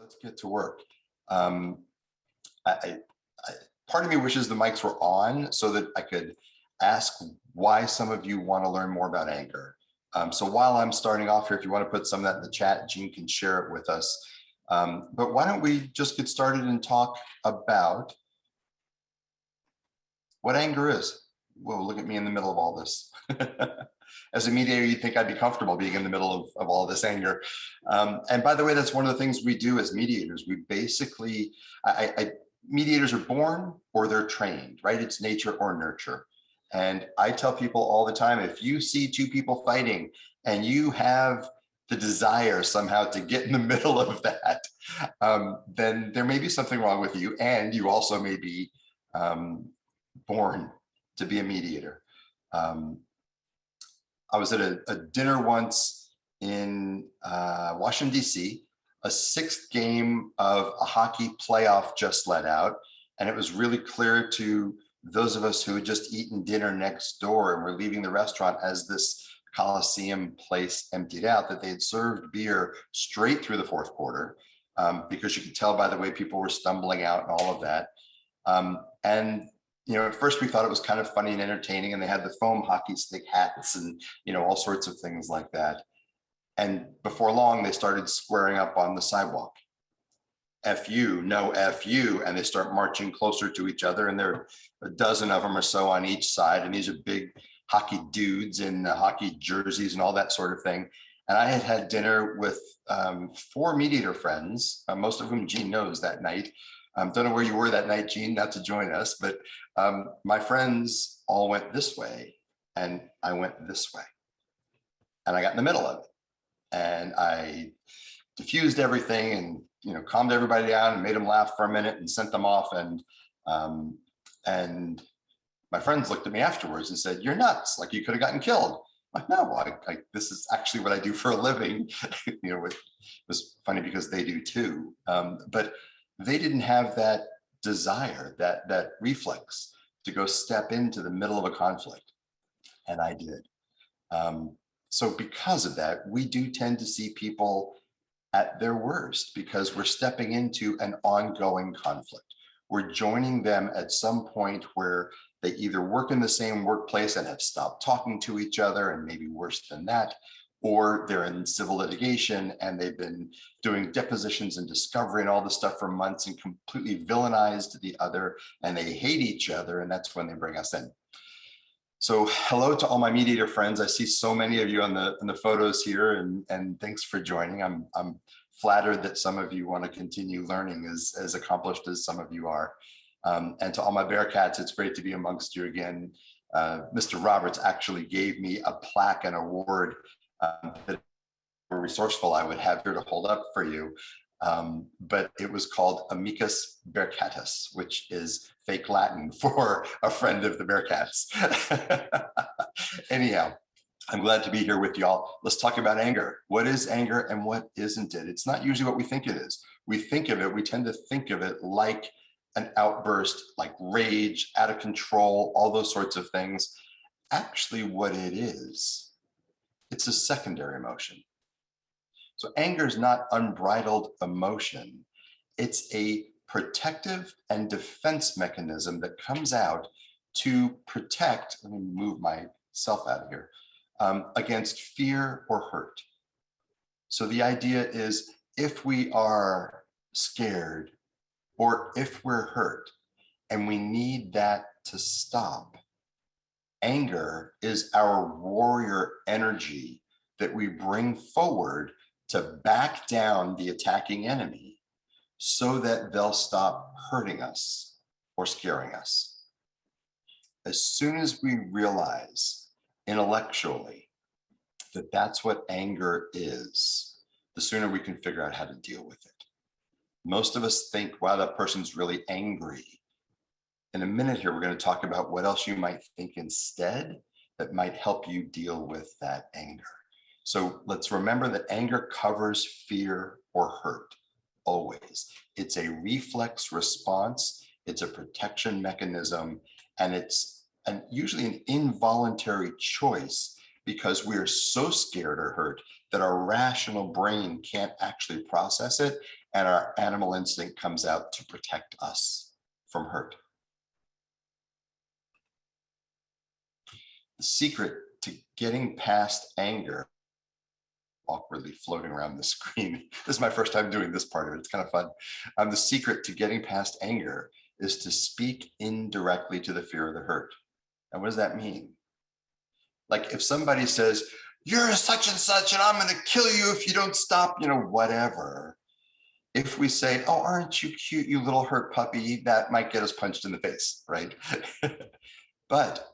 let's get to work. I, part of me wishes the mics were on so that I could ask why some of you want to learn more about anger. So while I'm starting off here, if you want to put some of that in the chat, Jean can share it with us. But why don't we just get started and talk about what anger is? Whoa, look at me in the middle of all this. As a mediator, you'd think I'd be comfortable being in the middle of all this anger. And by the way, that's one of the things we do as mediators. We basically, mediators are born or they're trained, right? It's nature or nurture. And I tell people all the time, if you see two people fighting and you have the desire somehow to get in the middle of that, then there may be something wrong with you. And you also may be born to be a mediator. I was at a dinner once in Washington, D.C., a sixth game of a hockey playoff just let out. And it was really clear to those of us who had just eaten dinner next door and were leaving the restaurant as this Coliseum place emptied out that they had served beer straight through the fourth quarter, because you could tell by the way people were stumbling out and all of that. And you know, at first we thought it was kind of funny and entertaining, and they had the foam hockey stick hats and, you know, all sorts of things like that. And before long, they started squaring up on the sidewalk. F you, no F you, and they start marching closer to each other, and there are a dozen of them or so on each side, and these are big hockey dudes in hockey jerseys and all that sort of thing. And I had had dinner with 4 mediator friends, most of whom Jean knows that night. Don't know where you were that night, Jean, not to join us, but my friends all went this way and I went this way. And I got in the middle of it. And I diffused everything and, you know, calmed everybody down and made them laugh for a minute and sent them off. And my friends looked at me afterwards and said, "You're nuts, like you could have gotten killed." I'm like, no, this is actually what I do for a living. You know, it was funny because they do too. But they didn't have that desire, that reflex to go step into the middle of a conflict. And I did. So because of that, we do tend to see people at their worst because we're stepping into an ongoing conflict. We're joining them at some point where they either work in the same workplace and have stopped talking to each other, and maybe worse than that, or they're in civil litigation and they've been doing depositions and discovery and all this stuff for months and completely villainized the other, and they hate each other, and that's when they bring us in. So hello to all my mediator friends. I see so many of you on the photos here, and thanks for joining. I'm flattered that some of you want to continue learning as accomplished as some of you are. And to all my Bearcats, it's great to be amongst you again. Mr. Roberts actually gave me a plaque and award that resourceful I would have here to hold up for you. But it was called Amicus Bearcatus, which is fake Latin for a friend of the Bearcats. Anyhow, I'm glad to be here with y'all. Let's talk about anger. What is anger and what isn't it? It's not usually what we think it is. We tend to think of it like an outburst, like rage, out of control, all those sorts of things. Actually, what it is, it's a secondary emotion. So anger is not unbridled emotion. It's a protective and defense mechanism that comes out to protect, let me move myself out of here, against fear or hurt. So the idea is if we are scared or if we're hurt and we need that to stop, anger is our warrior energy that we bring forward to back down the attacking enemy so that they'll stop hurting us or scaring us. As soon as we realize intellectually that that's what anger is, the sooner we can figure out how to deal with it. Most of us think, wow, that person's really angry. In a minute here, we're going to talk about what else you might think instead that might help you deal with that anger. So let's remember that anger covers fear or hurt, always. It's a reflex response, it's a protection mechanism, and it's usually an involuntary choice because we're so scared or hurt that our rational brain can't actually process it, and our animal instinct comes out to protect us from hurt. The secret to getting past anger, awkwardly floating around the screen. This is my first time doing this part of it. It's kind of fun. The secret to getting past anger is to speak indirectly to the fear of the hurt. And what does that mean? Like if somebody says, you're a such and such, and I'm going to kill you if you don't stop, whatever. If we say, oh, aren't you cute, you little hurt puppy, that might get us punched in the face, right? But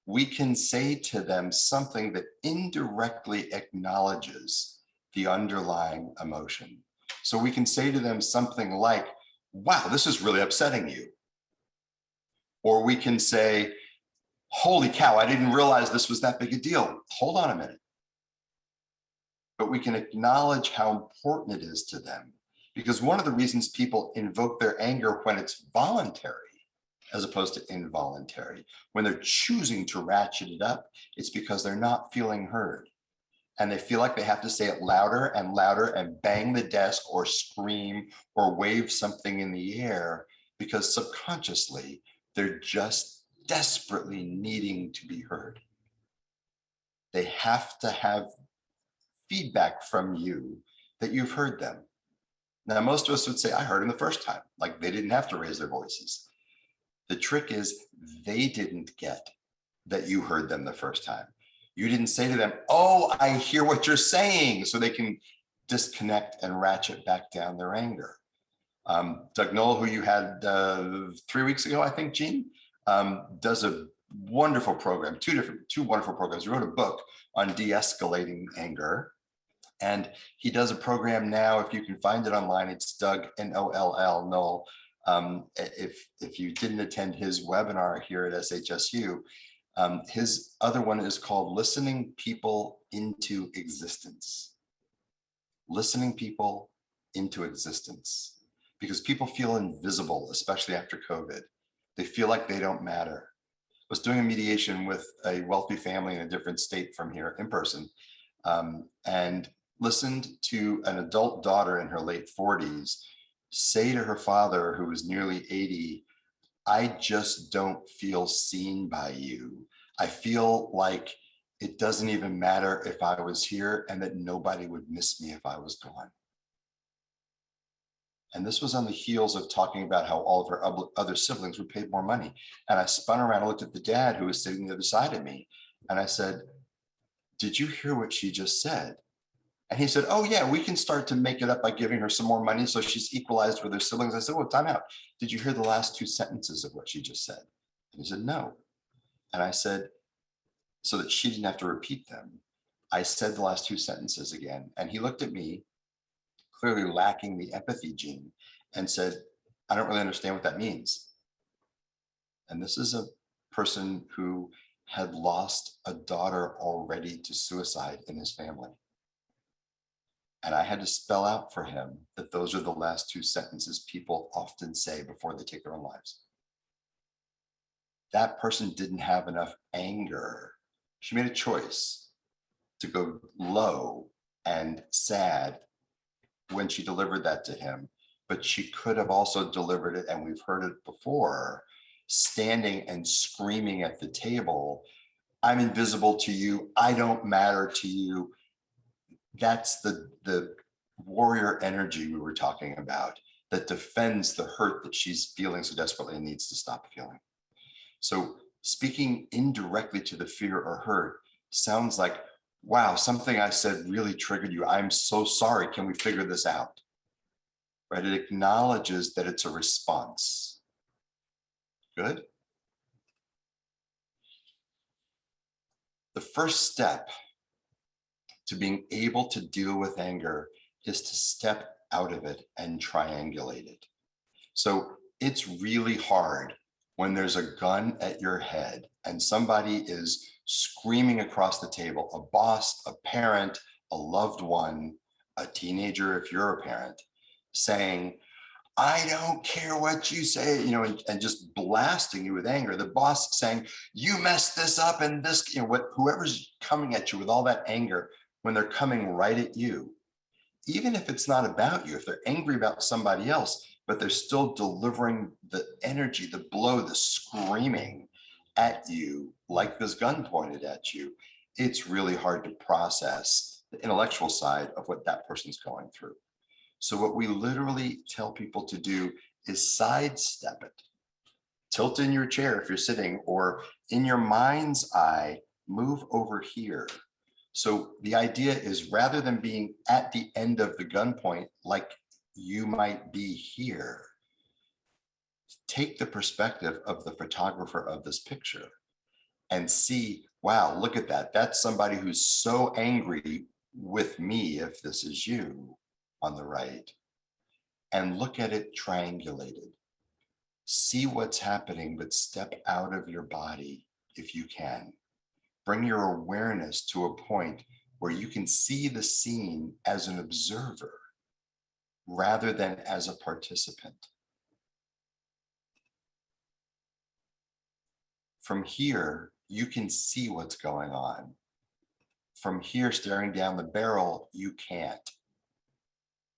we can say to them something that indirectly acknowledges the underlying emotion. So we can say to them something like, wow, this is really upsetting you. Or we can say, holy cow, I didn't realize this was that big a deal. Hold on a minute. But we can acknowledge how important it is to them. Because one of the reasons people invoke their anger when it's voluntary, as opposed to involuntary, when they're choosing to ratchet it up, it's because they're not feeling heard. And they feel like they have to say it louder and louder and bang the desk or scream or wave something in the air, because subconsciously, they're just desperately needing to be heard. They have to have feedback from you that you've heard them. Now, most of us would say, I heard them the first time, like they didn't have to raise their voices. The trick is they didn't get that you heard them the first time. You didn't say to them, oh, I hear what you're saying, so they can disconnect and ratchet back down their anger. Doug Knoll, who you had 3 weeks ago, I think, Gene, does a wonderful program, two wonderful programs. He wrote a book on de-escalating anger. And he does a program now, if you can find it online, it's Doug, N-O-L-L, Knoll. If you didn't attend his webinar here at SHSU, his other one is called Listening People into Existence. Listening people into existence. Because people feel invisible, especially after COVID. They feel like they don't matter. I was doing a mediation with a wealthy family in a different state from here in person, and listened to an adult daughter in her late 40s say to her father, who was nearly 80, I just don't feel seen by you. I feel like it doesn't even matter if I was here and that nobody would miss me if I was gone. And this was on the heels of talking about how all of her other siblings were paid more money. And I spun around and looked at the dad who was sitting the other side of me. And I said, did you hear what she just said? And he said, oh yeah, we can start to make it up by giving her some more money so she's equalized with her siblings. I said, well, time out. Did you hear the last 2 sentences of what she just said? And he said, no. And I said, so that she didn't have to repeat them, I said the last 2 sentences again. And he looked at me, clearly lacking the empathy gene, and said, I don't really understand what that means. And this is a person who had lost a daughter already to suicide in his family. And I had to spell out for him that those are the last 2 sentences people often say before they take their own lives. That person didn't have enough anger. She made a choice to go low and sad when she delivered that to him, but she could have also delivered it, and we've heard it before, standing and screaming at the table, I'm invisible to you, I don't matter to you. That's the warrior energy we were talking about that defends the hurt that she's feeling so desperately and needs to stop feeling. So speaking indirectly to the fear or hurt sounds like, wow, something I said really triggered you. I'm so sorry. Can we figure this out? Right? It acknowledges that it's a response. Good. The first step to being able to deal with anger is to step out of it and triangulate it. So it's really hard when there's a gun at your head and somebody is screaming across the table, a boss, a parent, a loved one, a teenager, if you're a parent, saying, I don't care what you say, and just blasting you with anger. The boss saying, you messed this up and this, whoever's coming at you with all that anger, when they're coming right at you, even if it's not about you, if they're angry about somebody else, but they're still delivering the energy, the blow, the screaming at you, like this gun pointed at you, it's really hard to process the intellectual side of what that person's going through. So what we literally tell people to do is sidestep it. Tilt in your chair if you're sitting, or in your mind's eye, move over here. So the idea is, rather than being at the end of the gunpoint, like you might be here, take the perspective of the photographer of this picture and see, wow, look at that. That's somebody who's so angry with me, if this is you on the right, and look at it triangulated. See what's happening, but step out of your body if you can. Bring your awareness to a point where you can see the scene as an observer rather than as a participant. From here, you can see what's going on. From here, staring down the barrel, you can't.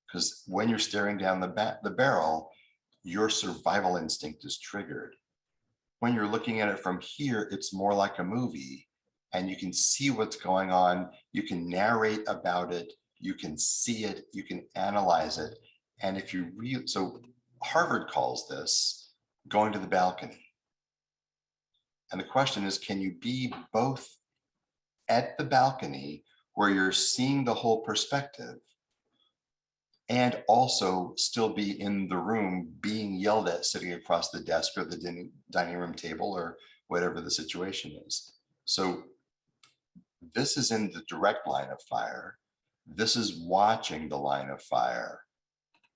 Because when you're staring down the barrel, your survival instinct is triggered. When you're looking at it from here, it's more like a movie, and you can see what's going on. You can narrate about it. You can see it. You can analyze it. And if you so Harvard calls this going to the balcony. And the question is, can you be both at the balcony where you're seeing the whole perspective and also still be in the room being yelled at, sitting across the desk or the dining room table or whatever the situation is? So this is in the direct line of fire. This is watching the line of fire.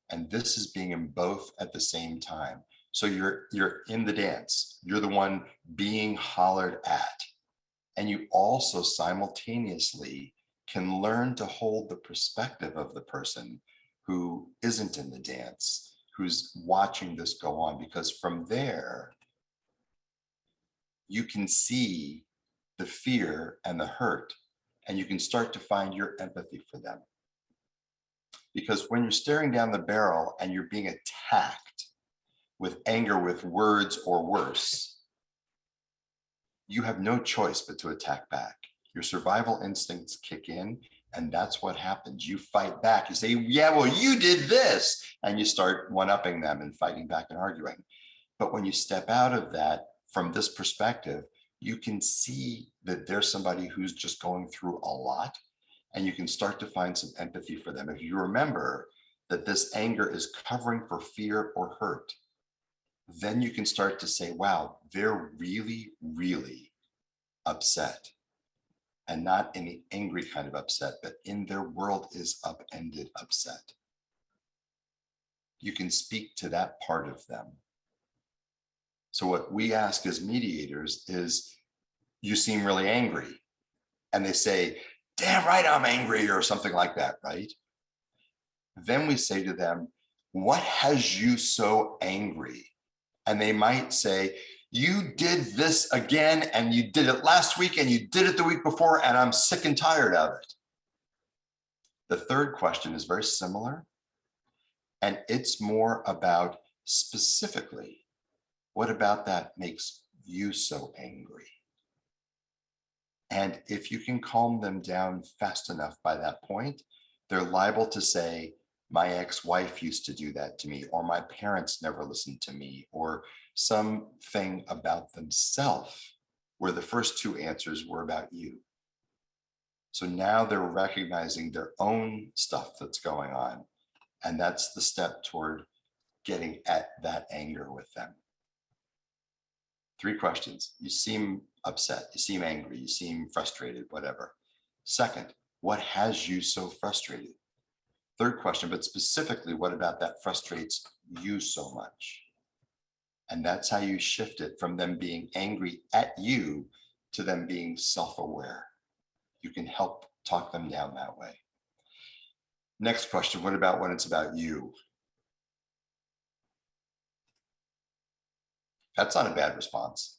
And this is being in both at the same time. So you're in the dance. You're the one being hollered at. And you also simultaneously can learn to hold the perspective of the person who isn't in the dance, who's watching this go on, because from there, you can see the fear and the hurt, and you can start to find your empathy for them. Because when you're staring down the barrel and you're being attacked with anger, with words or worse, you have no choice but to attack back. Your survival instincts kick in, and that's what happens. You fight back. You say, yeah, well, you did this. And you start one-upping them and fighting back and arguing. But when you step out of that from this perspective, you can see that there's somebody who's just going through a lot, and you can start to find some empathy for them. If you remember that this anger is covering for fear or hurt, then you can start to say, wow, they're really, really upset. And not in the angry kind of upset, but in their world is upended upset. You can speak to that part of them. So what we ask as mediators is, you seem really angry. And they say, damn right, I'm angry, or something like that, right? Then we say to them, what has you so angry? And they might say, you did this again, and you did it last week, and you did it the week before, and I'm sick and tired of it. The third question is very similar, and it's more about specifically, what about that makes you so angry? And if you can calm them down fast enough by that point, they're liable to say, my ex-wife used to do that to me, or my parents never listened to me, or something about themselves, where the first two answers were about you. So now they're recognizing their own stuff that's going on. And that's the step toward getting at that anger with them. 3 questions. You seem upset, you seem angry, you seem frustrated, whatever. Second, what has you so frustrated? Third question, but specifically, what about that frustrates you so much? And that's how you shift it from them being angry at you to them being self-aware. You can help talk them down that way. Next question, what about when it's about you? That's not a bad response.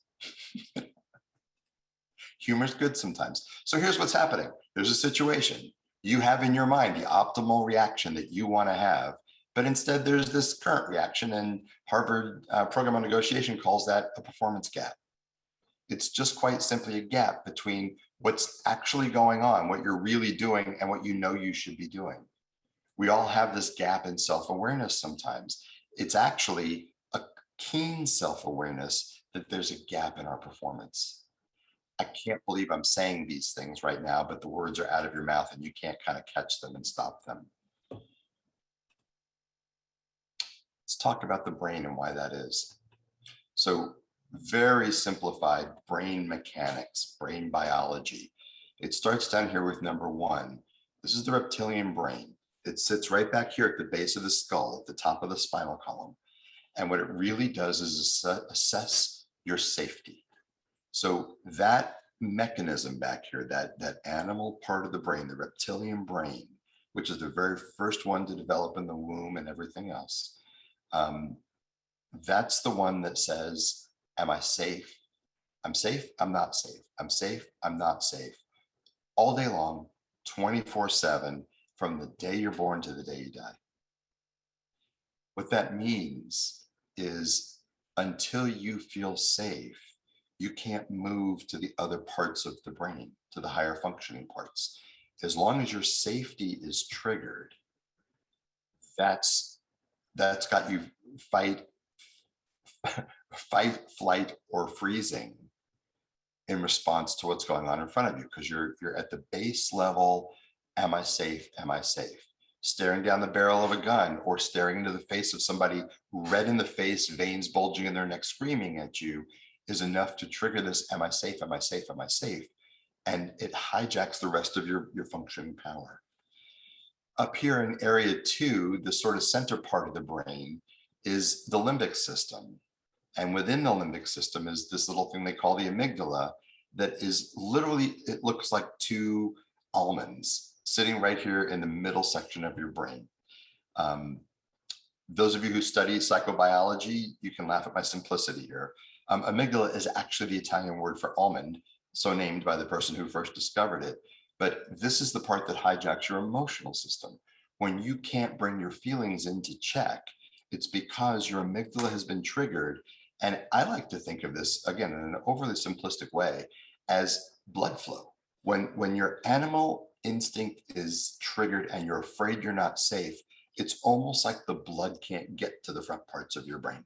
Humor's good sometimes. So here's what's happening. There's a situation. You have in your mind the optimal reaction that you want to have, but instead there's this current reaction, and Harvard program on negotiation calls that a performance gap. It's just quite simply a gap between what's actually going on, what you're really doing, and what you know you should be doing. We all have this gap in self-awareness sometimes. It's actually a keen self-awareness that there's a gap in our performance. I can't believe I'm saying these things right now, but the words are out of your mouth and you can't kind of catch them and stop them. Let's talk about the brain and why that is. So very simplified brain mechanics, brain biology. It starts down here with number one. This is the reptilian brain. It sits right back here at the base of the skull, at the top of the spinal column. And what it really does is assess your safety. So that mechanism back here, that animal part of the brain, the reptilian brain, which is the very first one to develop in the womb and everything else, that's the one that says, am I safe? I'm safe, I'm not safe. I'm safe, I'm not safe. All day long, 24/7, from the day you're born to the day you die. What that means is until you feel safe, you can't move to the other parts of the brain, to the higher functioning parts. As long as your safety is triggered, that's got you fight, flight, or freezing in response to what's going on in front of you, because you're at the base level. Am I safe? Am I safe? Staring down the barrel of a gun or staring into the face of somebody red in the face, veins bulging in their neck, screaming at you, is enough to trigger this, am I safe? Am I safe? Am I safe? And it hijacks the rest of your functioning power. Up here in area 2, the sort of center part of the brain is the limbic system. And within the limbic system is this little thing they call the amygdala that is literally, it looks like 2 almonds sitting right here in the middle section of your brain. Those of you who study psychobiology, you can laugh at my simplicity here. Amygdala is actually the Italian word for almond, so named by the person who first discovered it. But this is the part that hijacks your emotional system. When you can't bring your feelings into check, it's because your amygdala has been triggered. And I like to think of this, again, in an overly simplistic way, as blood flow. When your animal instinct is triggered and you're afraid you're not safe, it's almost like the blood can't get to the front parts of your brain.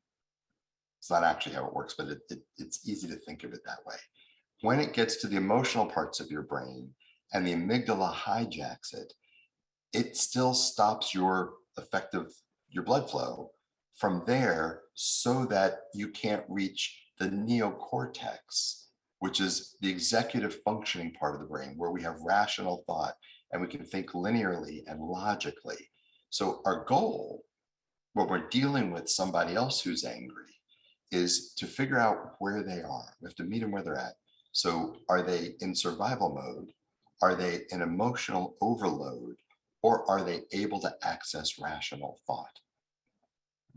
It's not actually how it works, but it's easy to think of it that way. When it gets to the emotional parts of your brain and the amygdala hijacks it, it still stops your blood flow from there, so that you can't reach the neocortex, which is the executive functioning part of the brain, where we have rational thought and we can think linearly and logically. So our goal when we're dealing with somebody else who's angry is to figure out where they are. We have to meet them where they're at. So are they in survival mode? Are they in emotional overload? Or are they able to access rational thought?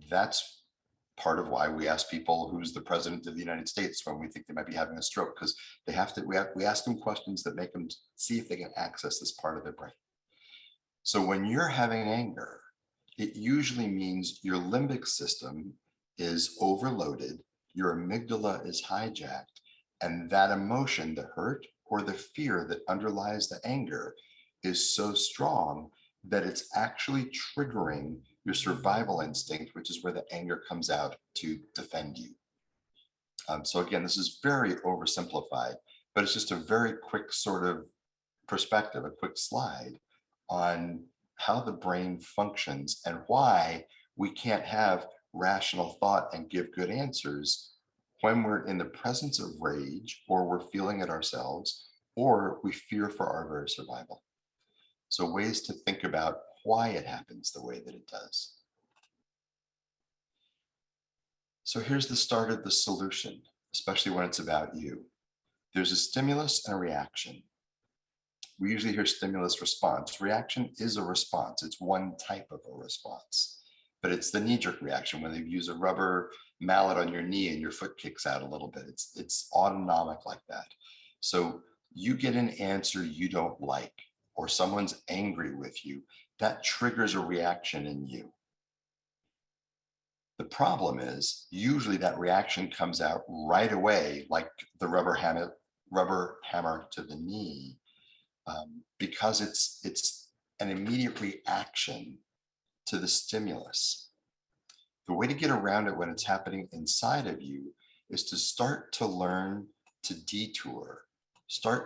That's part of why we ask people who's the president of the United States when we think they might be having a stroke, because they have to, we ask them questions that make them see if they can access this part of their brain. So when you're having anger, it usually means your limbic system is overloaded, your amygdala is hijacked, and that emotion, the hurt or the fear that underlies the anger, is so strong that it's actually triggering your survival instinct, which is where the anger comes out to defend you. So again, this is very oversimplified, but it's just a very quick sort of perspective, a quick slide on how the brain functions and why we can't have rational thought and give good answers when we're in the presence of rage, or we're feeling it ourselves, or we fear for our very survival. So ways to think about why it happens the way that it does. So here's the start of the solution, especially when it's about you. There's a stimulus and a reaction. We usually hear stimulus response. Reaction is a response. It's one type of a response, but it's the knee-jerk reaction when they use a rubber mallet on your knee and your foot kicks out a little bit. It's autonomic like that. So you get an answer you don't like. or someone's angry with you, that triggers a reaction in you. The problem is usually that reaction comes out right away, like the rubber hammer to the knee, because it's an immediate reaction to the stimulus. The way to get around it when it's happening inside of you is to start to learn to detour. Sorry,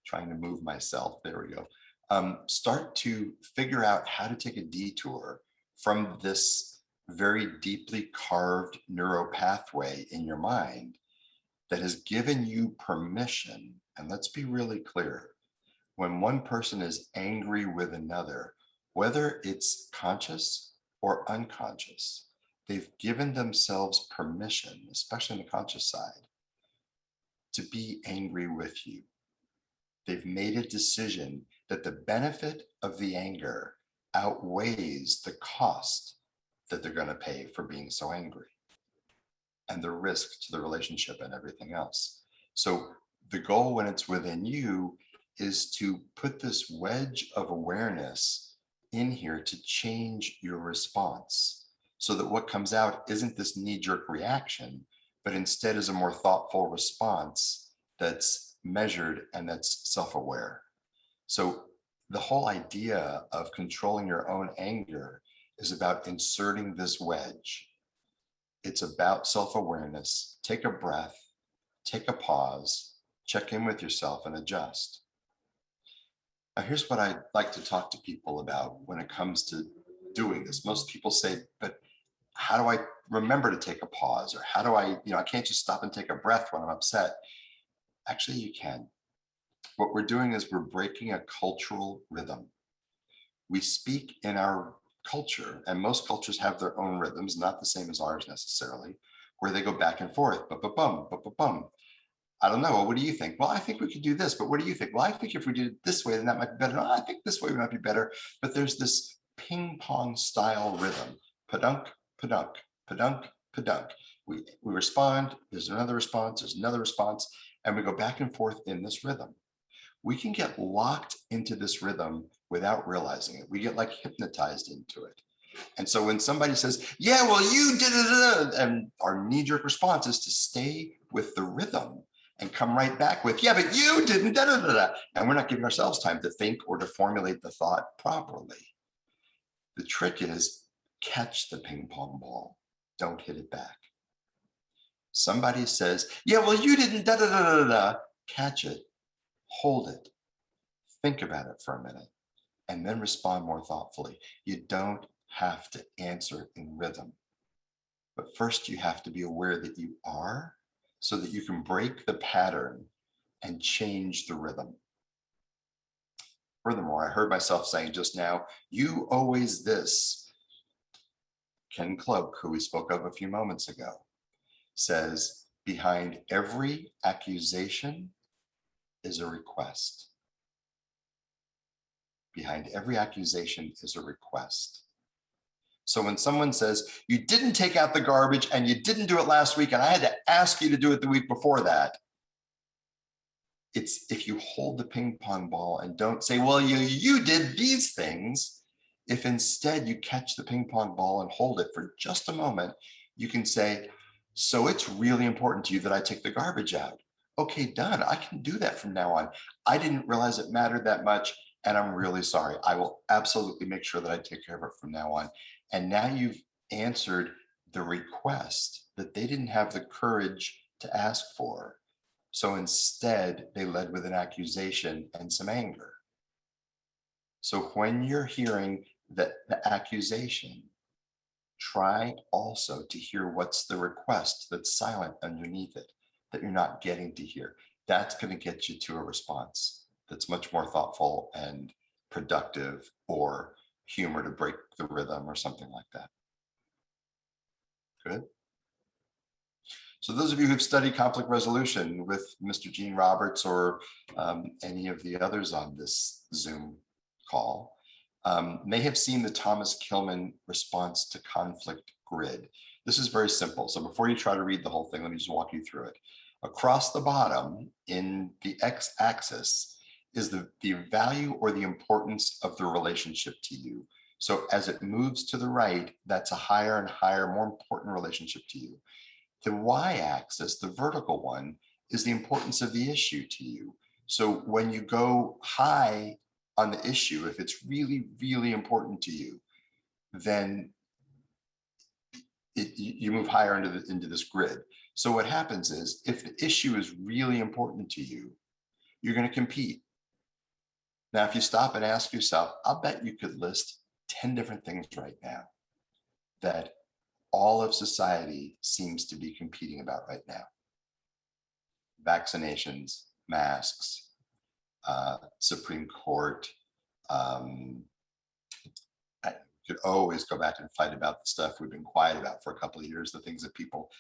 trying to move myself. There we go. Start to figure out how to take a detour from this very deeply carved neural pathway in your mind that has given you permission. And let's be really clear, when one person is angry with another, whether it's conscious or unconscious, they've given themselves permission, especially on the conscious side, to be angry with you. They've made a decision that the benefit of the anger outweighs the cost that they're going to pay for being so angry and the risk to the relationship and everything else. So the goal when it's within you is to put this wedge of awareness in here to change your response so that what comes out isn't this knee-jerk reaction, but instead is a more thoughtful response that's measured and that's self-aware. So the whole idea of controlling your own anger is about inserting this wedge. It's about self-awareness. Take a breath, take a pause, check in with yourself and adjust. Now, here's what I like to talk to people about when it comes to doing this. Most people say, but how do I remember to take a pause? Or how do I can't just stop and take a breath when I'm upset. Actually, you can. What we're doing is we're breaking a cultural rhythm. We speak in our culture, and most cultures have their own rhythms, not the same as ours necessarily, where they go back and forth, ba-ba-bum, ba-ba-bum. I don't know. Well, what do you think? Well, I think we could do this, but what do you think? Well, I think if we did it this way, then that might be better. No, I think this way might be better. But there's this ping pong style rhythm. Padunk, padunk, padunk, padunk. We respond, there's another response, there's another response, and we go back and forth in this rhythm. We can get locked into this rhythm without realizing it. We get like hypnotized into it. And so when somebody says, yeah, well, you did it, and our knee-jerk response is to stay with the rhythm and come right back with, yeah, but you didn't, da, da, da, da. And we're not giving ourselves time to think or to formulate the thought properly. The trick is catch the ping pong ball. Don't hit it back. Somebody says, yeah, well, you didn't, da, da, da, da, da. Catch it, hold it, think about it for a minute, and then respond more thoughtfully. You don't have to answer in rhythm. But first, you have to be aware that you are, so that you can break the pattern and change the rhythm. Furthermore, I heard myself saying just now, you always this. Ken Cloak, who we spoke of a few moments ago, says, behind every accusation is a request. Behind every accusation is a request. So when someone says, you didn't take out the garbage and you didn't do it last week, and I had to ask you to do it the week before that, it's if you hold the ping pong ball and don't say, well, you did these things. If instead you catch the ping pong ball and hold it for just a moment, you can say, so it's really important to you that I take the garbage out. Okay, done. I can do that from now on. I didn't realize it mattered that much, and I'm really sorry. I will absolutely make sure that I take care of it from now on. And now you've answered the request that they didn't have the courage to ask for. So instead, they led with an accusation and some anger. So when you're hearing the accusation, try also to hear what's the request that's silent underneath it, that you're not getting to hear. That's going to get you to a response that's much more thoughtful and productive, or humor to break the rhythm or something like that. Good. So those of you who've studied conflict resolution with Mr. Gene Roberts or any of the others on this Zoom call may have seen the Thomas Kilmann response to conflict grid. This is very simple. So before you try to read the whole thing, let me just walk you through it. Across the bottom in the x-axis is the value or the importance of the relationship to you. So as it moves to the right, that's a higher and higher, more important relationship to you. The y-axis, the vertical one, is the importance of the issue to you. So when you go high on the issue, if it's really, really important to you, then you move higher into this grid. So what happens is, if the issue is really important to you, you're going to compete. Now, if you stop and ask yourself, I'll bet you could list 10 different things right now that all of society seems to be competing about right now. Vaccinations, masks, Supreme Court. I could always go back and fight about the stuff we've been quiet about for a couple of years, the things that people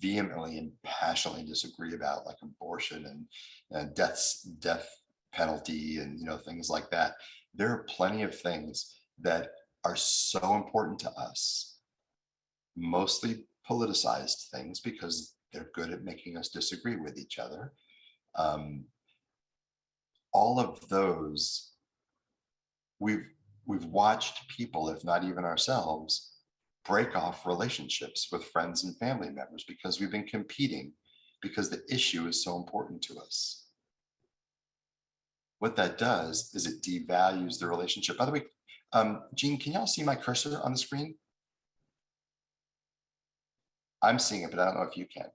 vehemently and passionately disagree about, like abortion and death penalty and things like that. There are plenty of things that are so important to us, mostly politicized things because they're good at making us disagree with each other. All of those, we've watched people, if not even ourselves, break off relationships with friends and family members because we've been competing because the issue is so important to us. What that does is it devalues the relationship. By the way, Jean, can y'all see my cursor on the screen? I'm seeing it, but I don't know if you can.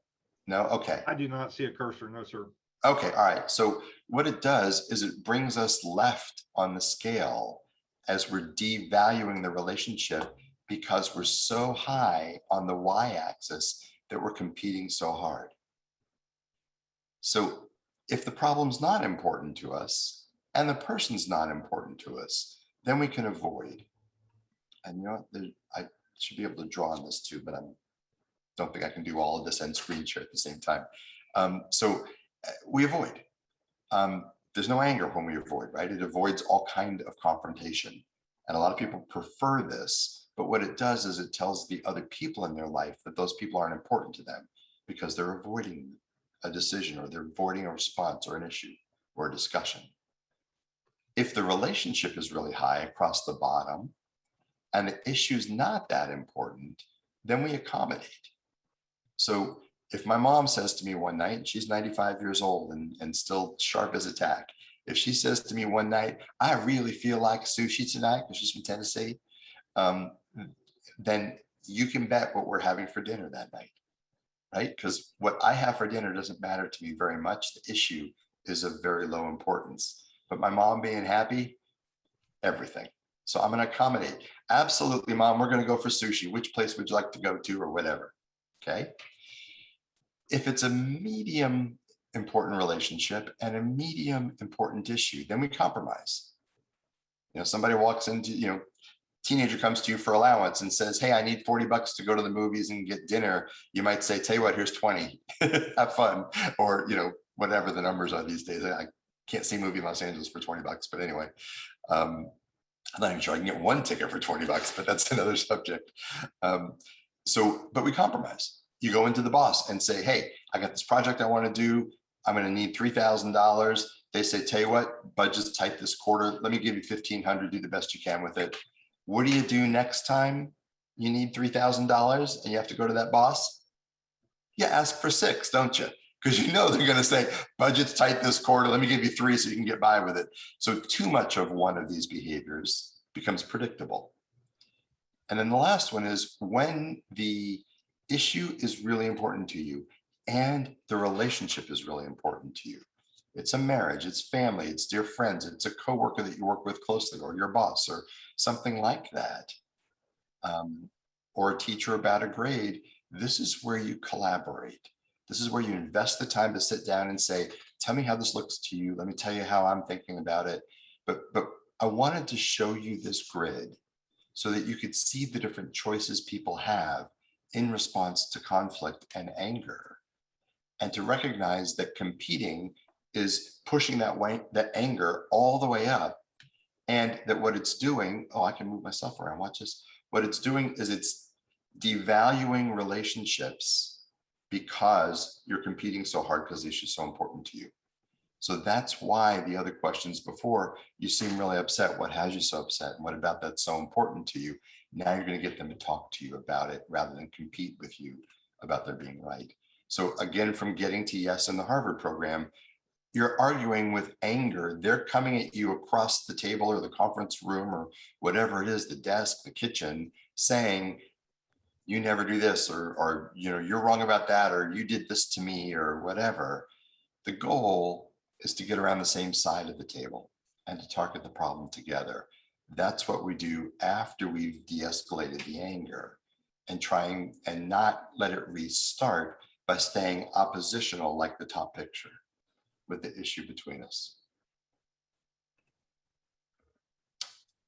No? Okay. I do not see a cursor, no, sir. Okay, all right. So what it does is it brings us left on the scale as we're devaluing the relationship because we're so high on the y-axis that we're competing so hard. So if the problem's not important to us and the person's not important to us, then we can avoid. And I should be able to draw on this too, but I don't think I can do all of this and screen share at the same time. So we avoid. There's no anger when we avoid, right? It avoids all kind of confrontation. And a lot of people prefer this, but what it does is it tells the other people in their life that those people aren't important to them because they're avoiding a decision or they're avoiding a response or an issue or a discussion. If the relationship is really high across the bottom and the issue's not that important, then we accommodate. So if my mom says to me one night, she's 95 years old and still sharp as a tack. If she says to me one night, I really feel like sushi tonight, because she's from Tennessee, then you can bet what we're having for dinner that night, right? Because what I have for dinner doesn't matter to me very much. The issue is of very low importance. But my mom being happy, everything. So I'm going to accommodate. Absolutely, Mom, we're going to go for sushi. Which place would you like to go to or whatever? Okay. If it's a medium important relationship and a medium important issue, then we compromise. Somebody walks into, teenager comes to you for allowance and says, hey, I need $40 to go to the movies and get dinner. You might say, tell you what, here's 20, have fun. Or, whatever the numbers are these days. I can't see a movie in Los Angeles for $20, but anyway, I'm not even sure I can get one ticket for $20, but that's another subject. But we compromise. You go into the boss and say, hey, I got this project I want to do. I'm going to need $3,000. They say, tell you what, budget's tight this quarter. Let me give you $1,500, do the best you can with it. What do you do next time you need $3,000 and you have to go to that boss? You ask for $6,000, don't you? Because they're going to say, budget's tight this quarter. Let me give you $3,000 so you can get by with it. So too much of one of these behaviors becomes predictable. And then the last one is when the issue is really important to you and the relationship is really important to you. It's a marriage, it's family, it's dear friends, it's a coworker that you work with closely or your boss or something like that, or a teacher about a grade. This is where you collaborate. This is where you invest the time to sit down and say, tell me how this looks to you. Let me tell you how I'm thinking about it. But I wanted to show you this grid so that you could see the different choices people have in response to conflict and anger, and to recognize that competing is pushing that anger all the way up, and that what it's doing, I can move myself around, watch this. What it's doing is it's devaluing relationships because you're competing so hard because the issue is so important to you. So that's why the other questions before, you seem really upset. What has you so upset? And what about that's so important to you? Now you're going to get them to talk to you about it rather than compete with you about their being right. So again, from getting to yes in the Harvard program, you're arguing with anger. They're coming at you across the table or the conference room or whatever it is, the desk, the kitchen, saying, you never do this, or you're wrong about that, or you did this to me, or whatever. The goal is to get around the same side of the table and to target the problem together. That's what we do after we've de-escalated the anger, and trying and not let it restart by staying oppositional like the top picture with the issue between us.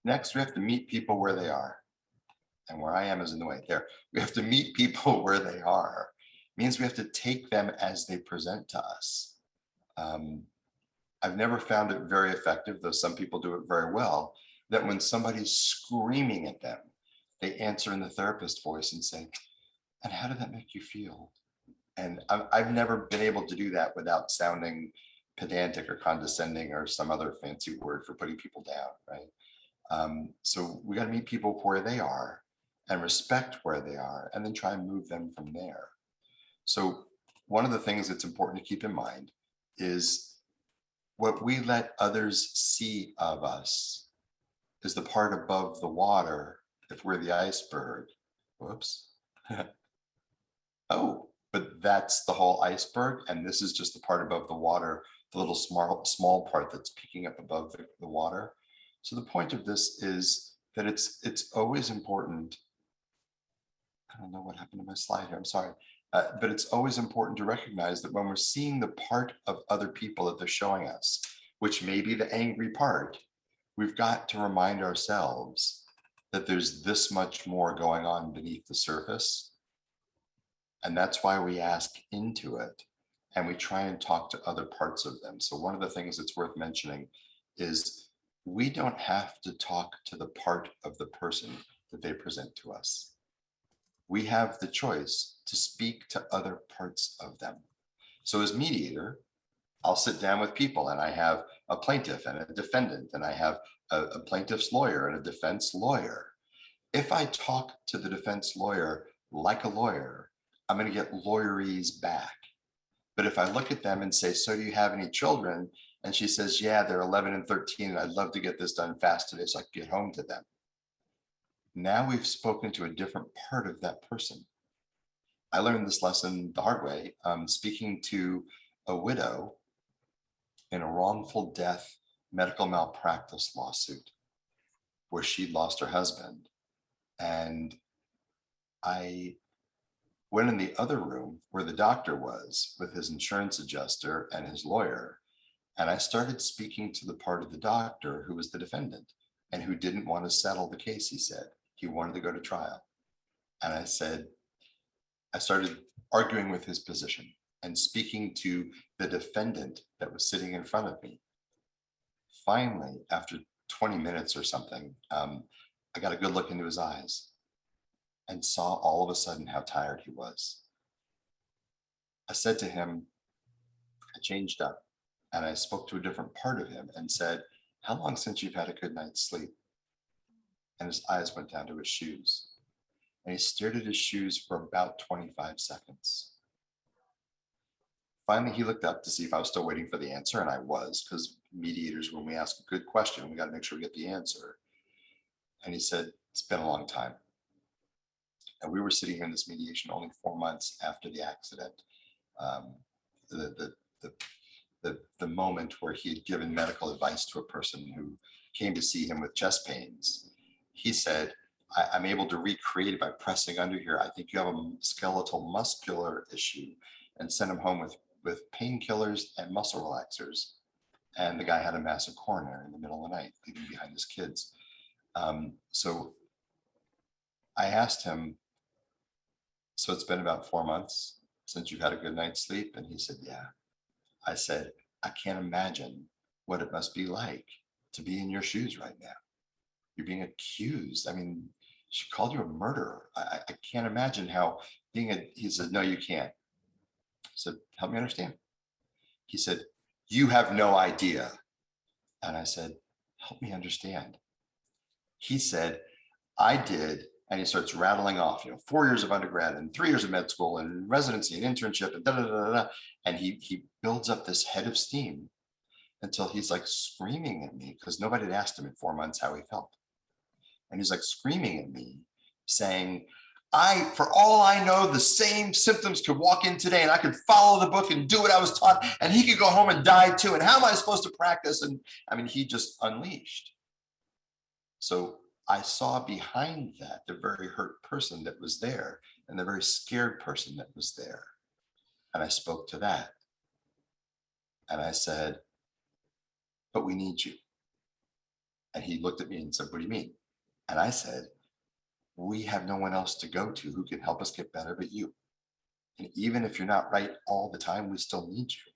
Next, we have to meet people where they are. And where I am is in the way there. We have to meet people where they are. It means we have to take them as they present to us. I've never found it very effective, though some people do it very well, that when somebody's screaming at them, they answer in the therapist voice and say, and how did that make you feel? And I've never been able to do that without sounding pedantic or condescending or some other fancy word for putting people down, right? So we got to meet people where they are and respect where they are, and then try and move them from there. So one of the things that's important to keep in mind is what we let others see of us is the part above the water if we're the iceberg. Whoops. Oh, but that's the whole iceberg, and this is just the part above the water, the little small part that's peeking up above the water. So the point of this is that it's always important. I don't know what happened to my slide here, I'm sorry. But it's always important to recognize that when we're seeing the part of other people that they're showing us, which may be the angry part, we've got to remind ourselves that there's this much more going on beneath the surface. And that's why we ask into it and we try and talk to other parts of them. So one of the things that's worth mentioning is we don't have to talk to the part of the person that they present to us. We have the choice to speak to other parts of them. So as mediator, I'll sit down with people and I have a plaintiff and a defendant, and I have a plaintiff's lawyer and a defense lawyer. If I talk to the defense lawyer like a lawyer, I'm going to get lawyerese back. But if I look at them and say, so do you have any children? And she says, yeah, they're 11 and 13, and I'd love to get this done fast today so I can get home to them. Now we've spoken to a different part of that person. I learned this lesson the hard way, speaking to a widow in a wrongful death medical malpractice lawsuit where she lost her husband. And I went in the other room where the doctor was with his insurance adjuster and his lawyer. And I started speaking to the part of the doctor who was the defendant and who didn't want to settle the case, he said. He wanted to go to trial. And I started arguing with his position and speaking to the defendant that was sitting in front of me. Finally, after 20 minutes or something, I got a good look into his eyes and saw all of a sudden how tired he was. I said to him, I changed up and I spoke to a different part of him and said, how long since you've had a good night's sleep? And his eyes went down to his shoes. And he stared at his shoes for about 25 seconds. Finally, he looked up to see if I was still waiting for the answer, and I was, because mediators, when we ask a good question, we got to make sure we get the answer. And he said, it's been a long time. And we were sitting here in this mediation only 4 months after the accident. The moment where he had given medical advice to a person who came to see him with chest pains. He said, I'm able to recreate it by pressing under here. I think you have a skeletal muscular issue, and sent him home with painkillers and muscle relaxers. And the guy had a massive coronary in the middle of the night, leaving behind his kids. So I asked him, so it's been about 4 months since you've had a good night's sleep? And he said, yeah. I said, I can't imagine what it must be like to be in your shoes right now. You're being accused. I mean, she called you a murderer. I can't imagine how he said, no, you can't. said, help me understand. He said, you have no idea. And I said, help me understand. He said, I did. And he starts rattling off, 4 years of undergrad and 3 years of med school and residency and internship and da da da da. And he builds up this head of steam until he's like screaming at me because nobody had asked him in 4 months how he felt. And he's like screaming at me saying, for all I know, the same symptoms could walk in today and I could follow the book and do what I was taught and he could go home and die too. And how am I supposed to practice? And I mean, he just unleashed. So I saw behind that the very hurt person that was there and the very scared person that was there. And I spoke to that. And I said, but we need you. And he looked at me and said, what do you mean? And I said, we have no one else to go to who can help us get better but you. And even if you're not right all the time, we still need you.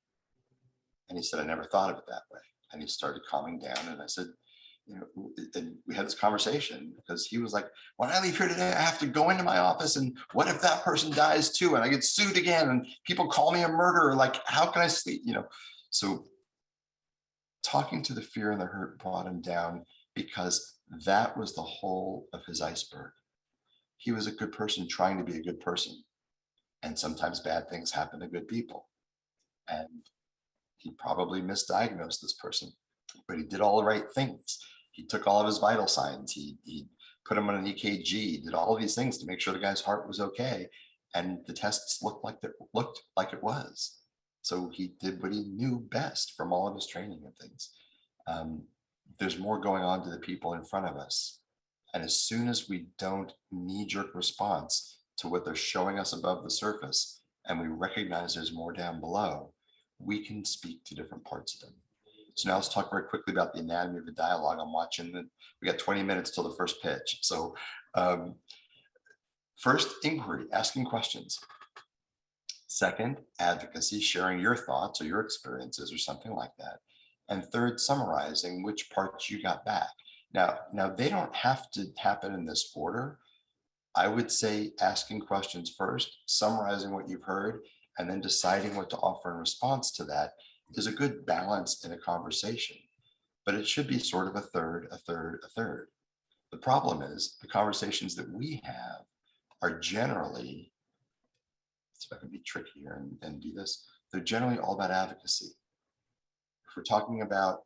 And he said, I never thought of it that way. And he started calming down. And I said, and we had this conversation because he was like, when I leave here today, I have to go into my office. And what if that person dies too? And I get sued again and people call me a murderer. Like, how can I sleep? So talking to the fear and the hurt brought him down because that was the whole of his iceberg. He was a good person trying to be a good person. And sometimes bad things happen to good people. And he probably misdiagnosed this person, but he did all the right things. He took all of his vital signs. He put him on an EKG, did all of these things to make sure the guy's heart was okay. And the tests looked like it was. So he did what he knew best from all of his training and things. There's more going on to the people in front of us. And as soon as we don't knee-jerk response to what they're showing us above the surface, and we recognize there's more down below, we can speak to different parts of them. So now let's talk very quickly about the anatomy of the dialogue. I'm watching it. We got 20 minutes till the first pitch. So first, inquiry, asking questions. Second, advocacy, sharing your thoughts or your experiences or something like that. And third, summarizing which parts you got back. Now they don't have to happen in this order. I would say asking questions first, summarizing what you've heard, and then deciding what to offer in response to that is a good balance in a conversation. But it should be sort of a third, a third, a third. The problem is the conversations that we have are generally, if I can be tricky here and do this, they're generally all about advocacy. If we're talking about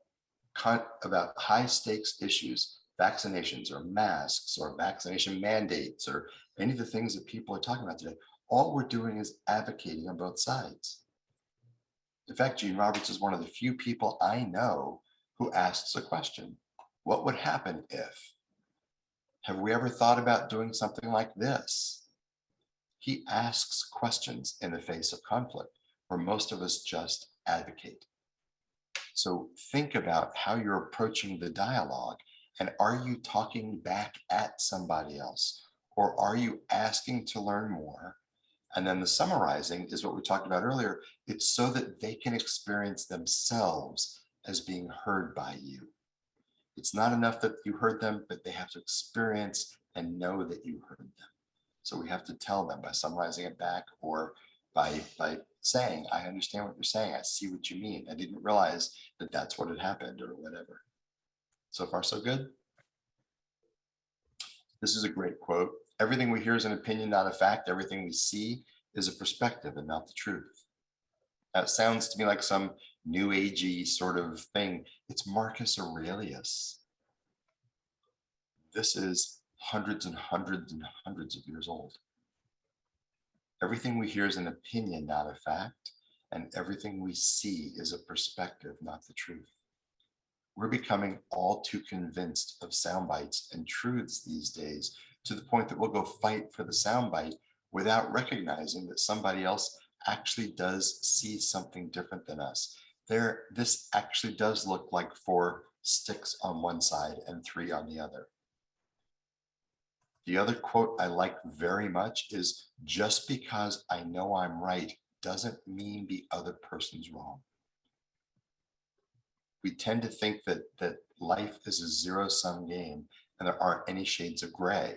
high stakes issues, vaccinations or masks or vaccination mandates or any of the things that people are talking about today, all we're doing is advocating on both sides. In fact, Gene Roberts is one of the few people I know who asks a question. What would happen if? Have we ever thought about doing something like this? He asks questions in the face of conflict, where most of us just advocate. So think about how you're approaching the dialogue, and are you talking back at somebody else, or are you asking to learn more? And then the summarizing is what we talked about earlier. It's so that they can experience themselves as being heard by you. It's not enough that you heard them, but they have to experience and know that you heard them. So we have to tell them by summarizing it back or by saying, I understand what you're saying. I see what you mean. I didn't realize that that's what had happened or whatever. So far, so good. This is a great quote. Everything we hear is an opinion, not a fact. Everything we see is a perspective and not the truth. That sounds to me like some new agey sort of thing. It's Marcus Aurelius. This is hundreds and hundreds and hundreds of years old. Everything we hear is an opinion, not a fact. And everything we see is a perspective, not the truth. We're becoming all too convinced of sound bites and truths these days, to the point that we'll go fight for the soundbite without recognizing that somebody else actually does see something different than us. This actually does look like 4 sticks on one side and 3 on the other. The other quote I like very much is, just because I know I'm right doesn't mean the other person's wrong. We tend to think that life is a zero-sum game and there aren't any shades of gray.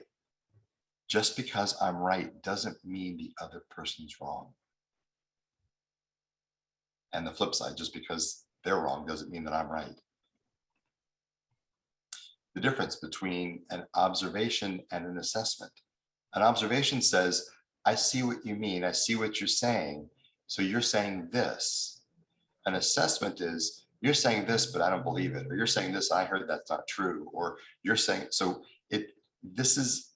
Just because I'm right doesn't mean the other person's wrong. And the flip side, just because they're wrong doesn't mean that I'm right. The difference between an observation and an assessment. An observation says, I see what you mean, I see what you're saying, so you're saying this. An assessment is, you're saying this, but I don't believe it, or you're saying this, I heard that's not true, or you're saying, so this is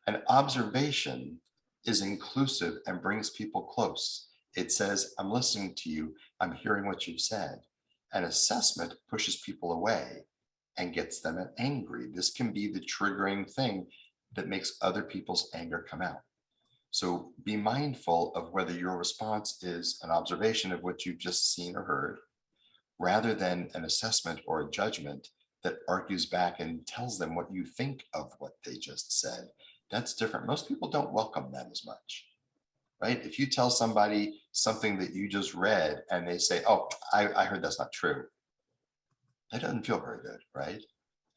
an observation is inclusive and brings people close. It says, I'm listening to you, I'm hearing what you've said. An assessment pushes people away and gets them angry. This can be the triggering thing that makes other people's anger come out. So be mindful of whether your response is an observation of what you've just seen or heard, rather than an assessment or a judgment that argues back and tells them what you think of what they just said. That's different. Most people don't welcome that as much, right? If you tell somebody something that you just read and they say, oh, I heard that's not true, that doesn't feel very good, right?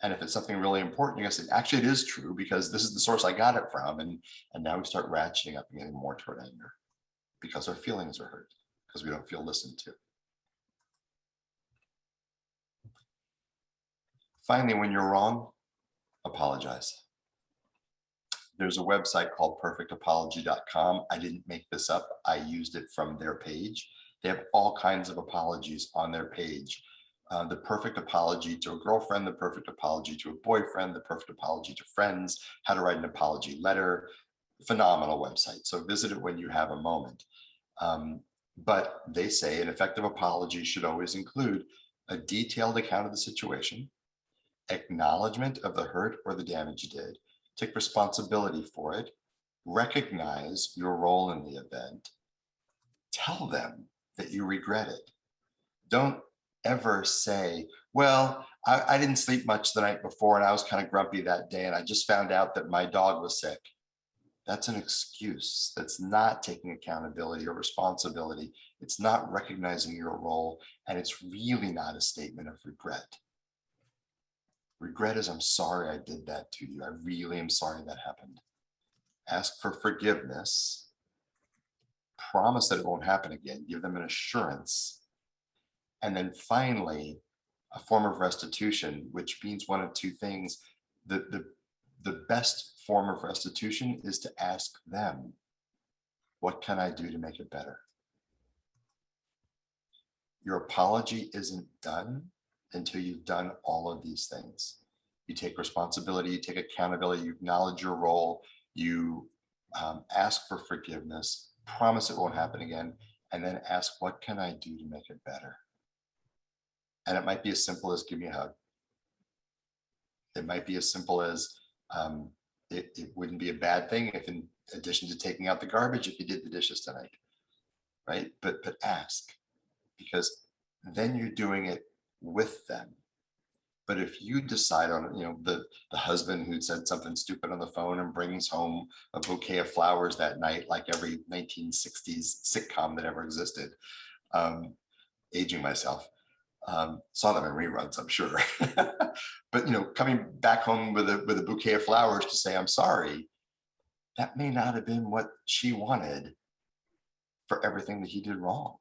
And if it's something really important, you're gonna say, actually, it is true because this is the source I got it from. And now we start ratcheting up and getting more toward anger because our feelings are hurt, because we don't feel listened to. Finally, when you're wrong, apologize. There's a website called perfectapology.com. I didn't make this up. I used it from their page. They have all kinds of apologies on their page. The perfect apology to a girlfriend, the perfect apology to a boyfriend, the perfect apology to friends, how to write an apology letter. Phenomenal website. So visit it when you have a moment. But they say an effective apology should always include a detailed account of the situation, acknowledgement of the hurt or the damage you did, take responsibility for it, recognize your role in the event, tell them that you regret it. Don't ever say, well, I didn't sleep much the night before and I was kind of grumpy that day and I just found out that my dog was sick. That's an excuse. That's not taking accountability or responsibility. It's not recognizing your role, and it's really not a statement of regret. Regret is, I'm sorry I did that to you. I really am sorry that happened. Ask for forgiveness. Promise that it won't happen again. Give them an assurance. And then finally, a form of restitution, which means one of two things. The best form of restitution is to ask them, what can I do to make it better? Your apology isn't done until you've done all of these things. You take responsibility, you take accountability, you acknowledge your role, you ask for forgiveness, promise it won't happen again, and then ask, what can I do to make it better? And it might be as simple as give me a hug. It might be as simple as it wouldn't be a bad thing if, in addition to taking out the garbage, if you did the dishes tonight, right? But ask, because then you're doing it with them. But if you decide on, the husband who said something stupid on the phone and brings home a bouquet of flowers that night, like every 1960s sitcom that ever existed, aging myself, saw them in reruns, I'm sure. But coming back home with a bouquet of flowers to say I'm sorry, that may not have been what she wanted for everything that he did wrong.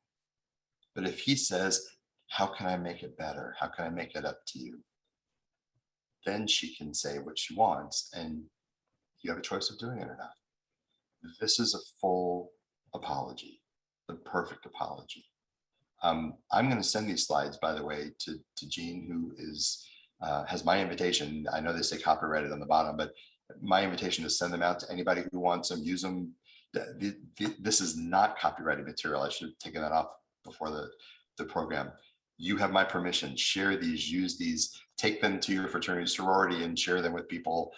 But if he says, how can I make it better? How can I make it up to you? Then she can say what she wants, and you have a choice of doing it or not. This is a full apology, the perfect apology. I'm going to send these slides, by the way, to Jean, who has my invitation. I know they say copyrighted on the bottom, but my invitation to send them out to anybody who wants them, use them. This is not copyrighted material. I should have taken that off before the program. You have my permission. Share these, use these, take them to your fraternity, sorority, and share them with people.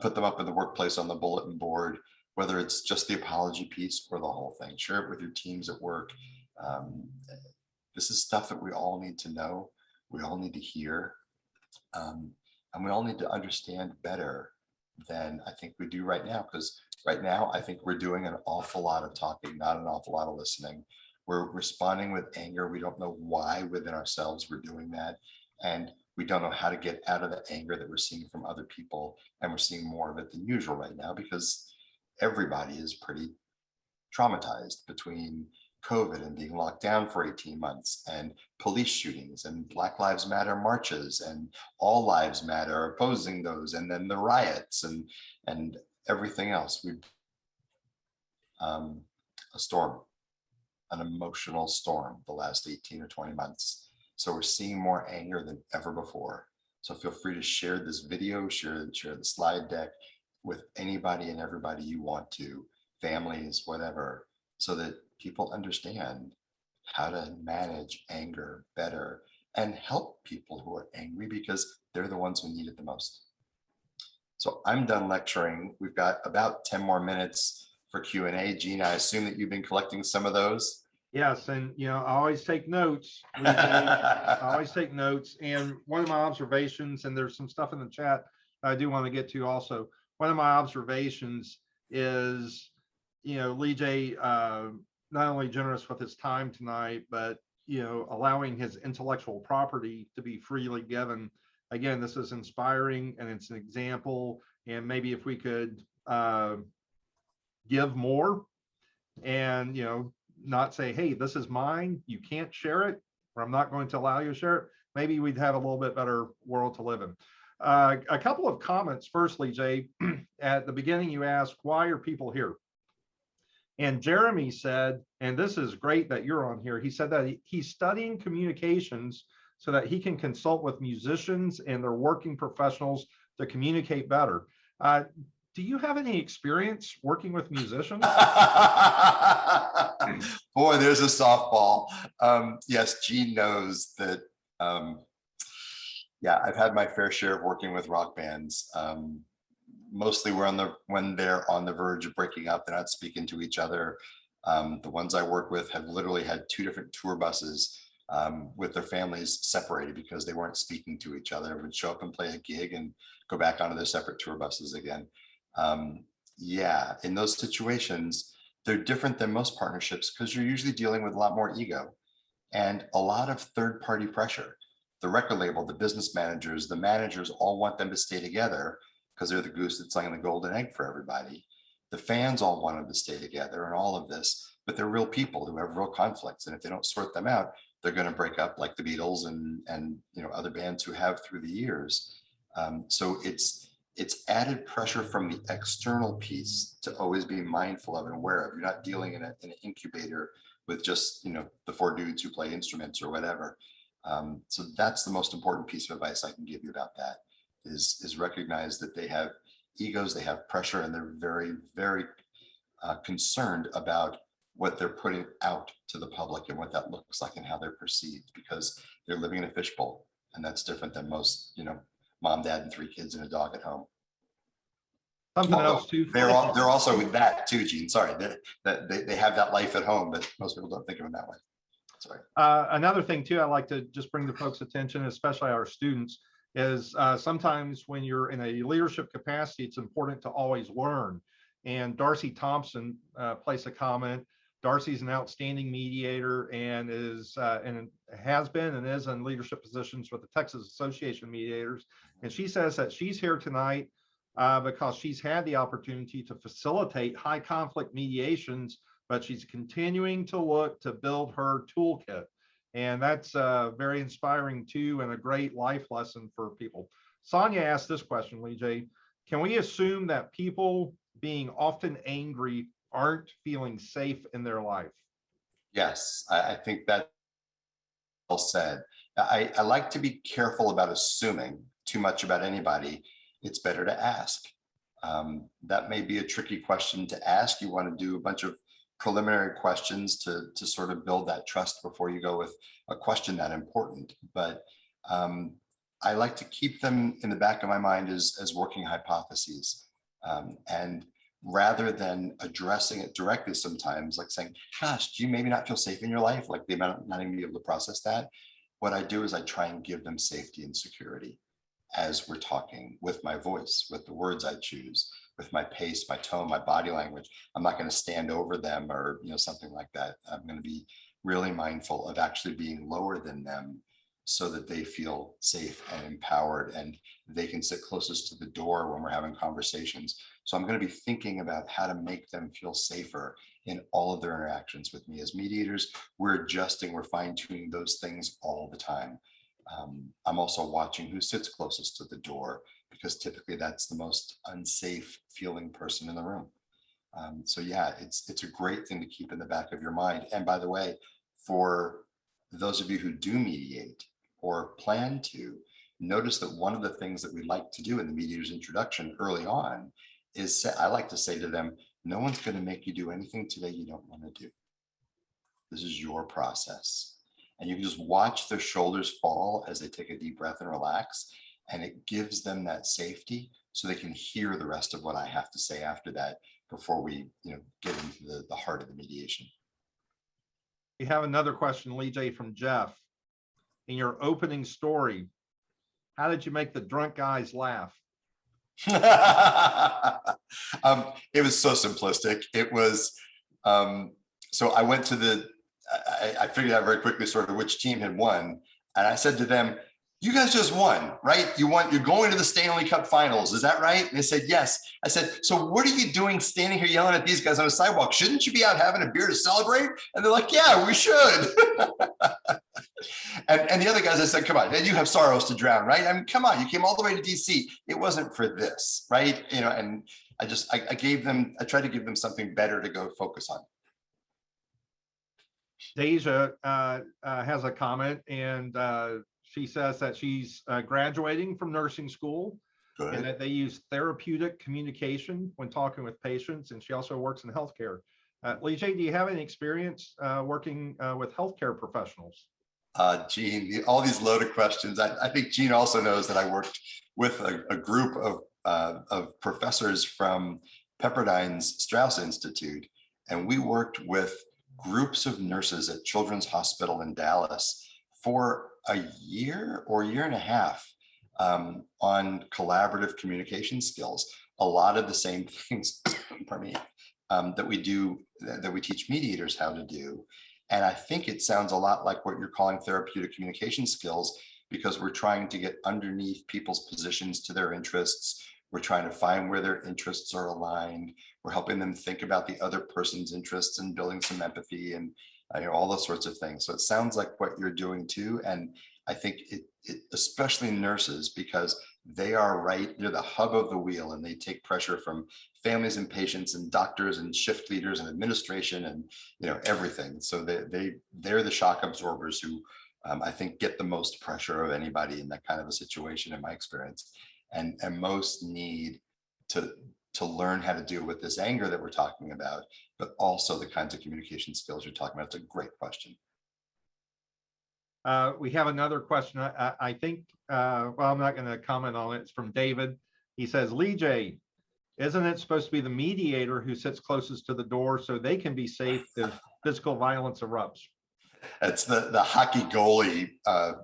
Put them up in the workplace on the bulletin board, whether it's just the apology piece or the whole thing. Share it with your teams at work. This is stuff that we all need to know. We all need to hear. And we all need to understand better than I think we do right now. Because right now, I think we're doing an awful lot of talking, not an awful lot of listening. We're responding with anger. We don't know why within ourselves we're doing that. And we don't know how to get out of the anger that we're seeing from other people. And we're seeing more of it than usual right now because everybody is pretty traumatized between COVID and being locked down for 18 months, and police shootings and Black Lives Matter marches and All Lives Matter opposing those, and then the riots and everything else. We a storm, an emotional storm the last 18 or 20 months. So we're seeing more anger than ever before. So feel free to share this video, share the slide deck with anybody and everybody you want to, families, whatever, so that people understand how to manage anger better and help people who are angry, because they're the ones who need it the most. So I'm done lecturing. We've got about 10 more minutes for Q&A. Gene, I assume that you've been collecting some of those. Yes, and I always take notes. I always take notes. And one of my observations, and there's some stuff in the chat I do want to get to also. One of my observations is, Lee J, not only generous with his time tonight, but allowing his intellectual property to be freely given. Again, this is inspiring and it's an example. And maybe if we could give more and not say, hey, this is mine, you can't share it, or I'm not going to allow you to share it, maybe we'd have a little bit better world to live in. A couple of comments. Firstly, Jay, at the beginning you asked, why are people here? And Jeremy said, and this is great that you're on here, he said that he's studying communications so that he can consult with musicians and their working professionals to communicate better. Do you have any experience working with musicians? Boy, there's a softball. Yes, Gene knows that. Yeah, I've had my fair share of working with rock bands. Mostly when they're on the verge of breaking up, they're not speaking to each other. The ones I work with have literally had 2 different tour buses with their families separated because they weren't speaking to each other, would show up and play a gig and go back onto their separate tour buses again. Yeah, in those situations, they're different than most partnerships because you're usually dealing with a lot more ego and a lot of third-party pressure. The record label, the business managers, the managers all want them to stay together because they're the goose that's laying the golden egg for everybody. The fans all want them to stay together and all of this, but they're real people who have real conflicts. And if they don't sort them out, they're going to break up like the Beatles and other bands who have through the years. So it's added pressure from the external piece to always be mindful of and aware of. You're not dealing in an incubator with just the 4 dudes who play instruments or whatever. So that's the most important piece of advice I can give you about that is recognize that they have egos, they have pressure, and they're very, very concerned about what they're putting out to the public and what that looks like and how they're perceived, because they're living in a fishbowl, and that's different than most, mom, dad, and 3 kids and a dog at home. Something else too. They're also with that too, Gene. Sorry, they have that life at home, but most people don't think of it that way. Sorry. Another thing too, I like to just bring to folks' attention, especially our students, is sometimes when you're in a leadership capacity, it's important to always learn. And Darcy Thompson placed a comment. Darcy's an outstanding mediator and has been and is in leadership positions with the Texas Association of Mediators. And she says that she's here tonight because she's had the opportunity to facilitate high conflict mediations, but she's continuing to look to build her toolkit. And that's very inspiring too, and a great life lesson for people. Sonia asked this question, Lee J. Can we assume that people being often angry aren't feeling safe in their life? Yes, I think that's well said. I like to be careful about assuming too much about anybody. It's better to ask. That may be a tricky question to ask. You want to do a bunch of preliminary questions to sort of build that trust before you go with a question that important. But I like to keep them in the back of my mind as working hypotheses. And rather than addressing it directly sometimes, like saying, gosh, do you maybe not feel safe in your life? Like they might not even be able to process that. What I do is I try and give them safety and security as we're talking, with my voice, with the words I choose, with my pace, my tone, my body language. I'm not going to stand over them or something like that. I'm going to be really mindful of actually being lower than them so that they feel safe and empowered and they can sit closest to the door when we're having conversations. So I'm going to be thinking about how to make them feel safer in all of their interactions with me. As mediators, we're adjusting, we're fine-tuning those things all the time. I'm also watching who sits closest to the door, because typically that's the most unsafe feeling person in the room. So yeah, it's a great thing to keep in the back of your mind. And by the way, for those of you who do mediate or plan to, notice that one of the things that we like to do in the mediator's introduction early on is I like to say to them, no one's going to make you do anything today you don't want to do. This is your process. And you can just watch their shoulders fall as they take a deep breath and relax. And it gives them that safety so they can hear the rest of what I have to say after that before we get into the heart of the mediation. We have another question, Lee J, from Jeff. In your opening story, how did you make the drunk guys laugh? It was so simplistic. It was, so I went to I figured out very quickly sort of which team had won. And I said to them, you guys just won, right? You're going to the Stanley Cup finals. Is that right? And they said, yes. I said, so what are you doing standing here yelling at these guys on the sidewalk? Shouldn't you be out having a beer to celebrate? And they're like, yeah, we should. And the other guys, I said, come on, and you have sorrows to drown, right? I mean, come on, you came all the way to DC. It wasn't for this, right? And I tried to give them something better to go focus on. Deja has a comment, and she says that she's graduating from nursing school. Good. And that they use therapeutic communication when talking with patients, and she also works in healthcare. Lee J, do you have any experience working with healthcare professionals? Gene, all these loaded questions. I think Gene also knows that I worked with a group of professors from Pepperdine's Strauss Institute, and we worked with groups of nurses at Children's Hospital in Dallas for a year or a year and a half on collaborative communication skills. A lot of the same things, pardon me, that we teach mediators how to do. And I think it sounds a lot like what you're calling therapeutic communication skills, because we're trying to get underneath people's positions to their interests. We're trying to find where their interests are aligned. We're helping them think about the other person's interests and building some empathy and all those sorts of things. So it sounds like what you're doing too. And I think it especially nurses, because they're the hub of the wheel, and they take pressure from families and patients and doctors and shift leaders and administration and everything. So they're the shock absorbers who I think get the most pressure of anybody in that kind of a situation, in my experience. And most need to learn how to deal with this anger that we're talking about, but also the kinds of communication skills you're talking about. It's a great question. We have another question. I think, well, I'm not going to comment on it. It's from David. He says, Lee J, isn't it supposed to be the mediator who sits closest to the door so they can be safe if physical violence erupts? That's the hockey goalie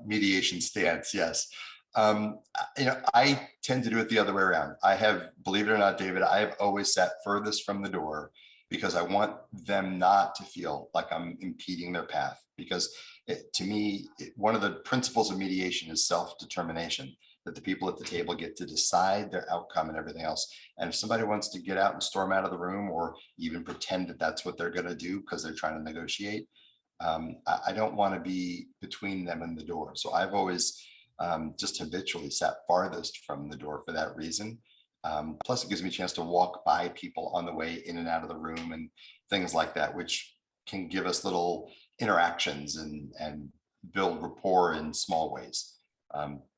mediation stance. Yes. I tend to do it the other way around. I have, believe it or not, David, I have always sat furthest from the door, because I want them not to feel like I'm impeding their path. Because to me, one of the principles of mediation is self-determination, that the people at the table get to decide their outcome and everything else. And if somebody wants to get out and storm out of the room, or even pretend that that's what they're going to do because they're trying to negotiate, I don't want to be between them and the door. So I've always just habitually sat farthest from the door for that reason. Plus, it gives me a chance to walk by people on the way in and out of the room and things like that, which can give us little interactions and build rapport in small ways.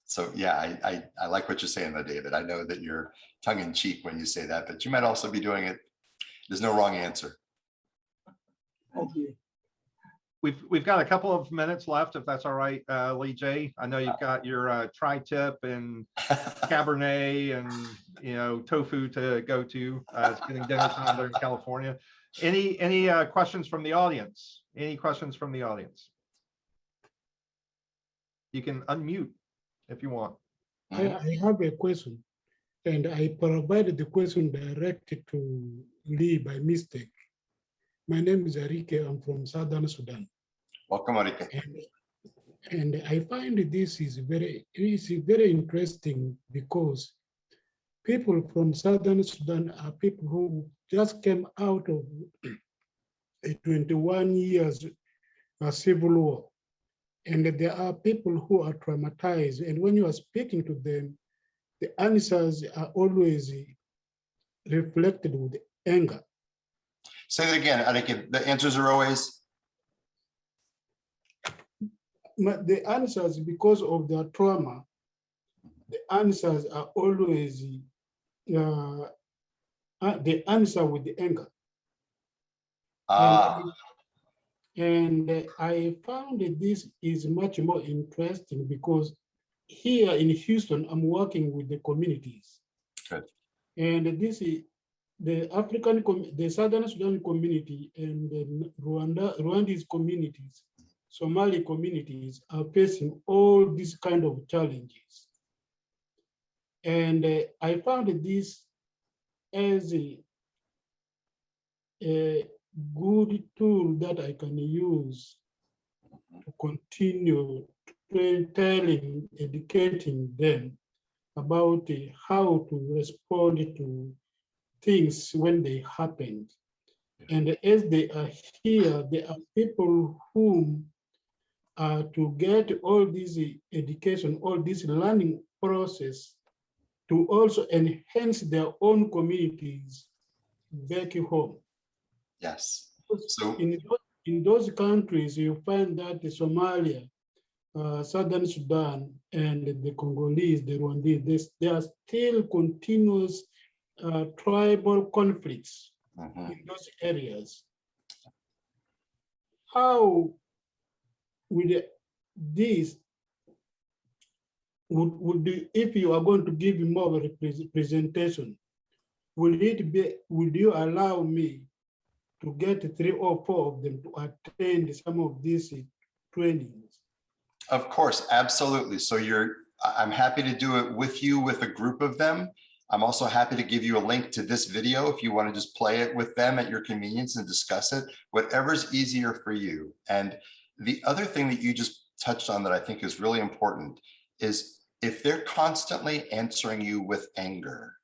So yeah, I like what you're saying though, David. I know that you're tongue in cheek when you say that, but you might also be doing it. There's no wrong answer. Thank you. We've got a couple of minutes left, if that's all right, Lee J. I know you've got your tri-tip and Cabernet and tofu to go to. It's getting dinner time there in California. Any questions from the audience? Any questions from the audience? You can unmute if you want. I have a question, and I provided the question directed to Lee by mistake. My name is Arike. I'm from Southern Sudan. Welcome, Arike. And I find this is very interesting, because people from Southern Sudan are people who just came out of a 21 years civil war. And there are people who are traumatized. And when you are speaking to them, the answers are always reflected with anger. Say that again. I think the answers are always. The answers, because of their trauma, the answers are always the answer with the anger. And I found that this is much more interesting because here in Houston, I'm working with the communities. Good. And this is the the Southern Sudan community and the Rwandese communities, Somali communities are facing all these kind of challenges. And I found this as a good tool that I can use to continue telling, educating them about how to respond to things when they happen. And as they are here, there are people whom to get all this education, all this learning process to also enhance their own communities back home. Yes. So in those countries, you find that Somalia, Southern Sudan, and the Congolese, the Rwandese, there are still continuous tribal conflicts in those areas. How would this, if you are going to give more of a presentation, would you allow me to get 3 or 4 of them to attend some of these trainings? Of course, absolutely. So I'm happy to do it with you, with a group of them. I'm also happy to give you a link to this video if you want to just play it with them at your convenience and discuss it, whatever's easier for you. And the other thing that you just touched on that I think is really important is if they're constantly answering you with anger,